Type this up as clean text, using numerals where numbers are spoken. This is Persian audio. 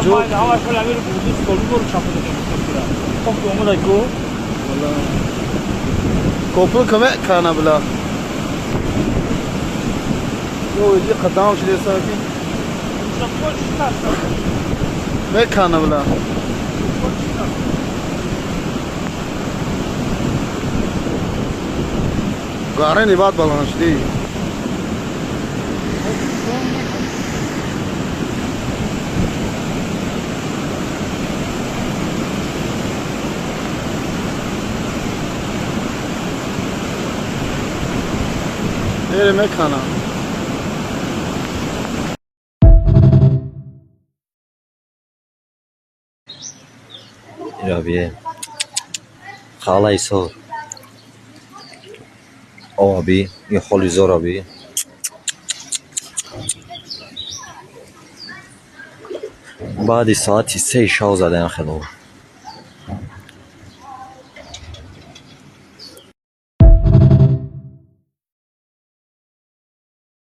جو همش ولی امیر بودیس کلو برو چاپ کنیم خب تو اومد کو والله كوبل كمان كان بلا يو يجي قدام شو ساكن چاپ چیکار ما كان بلا قارني بعد بالانش دي ايه مكانه Abi, خاله ایسا آبی این خالی زار آبی بعد ساعتی 3 شاو زدن خیلی